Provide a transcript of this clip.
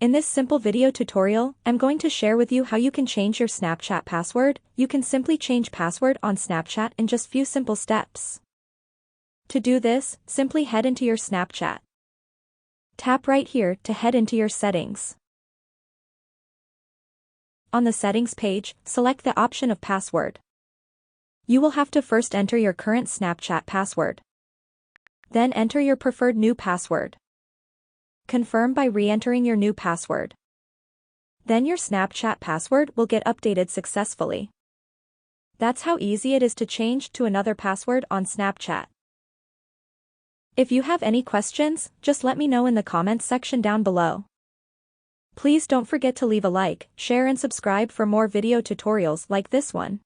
In this simple video tutorial, I'm going to share with you how you can change your Snapchat password. You can simply change password on Snapchat in just few simple steps. To do this, simply head into your Snapchat. Tap right here to head into your settings. On the settings page, select the option of password. You will have to first enter your current Snapchat password. Then enter your preferred new password. Confirm by re-entering your new password. Then your Snapchat password will get updated successfully. That's how easy it is to change to another password on Snapchat. If you have any questions, just let me know in the comments section down below. Please don't forget to leave a like, share and subscribe for more video tutorials like this one.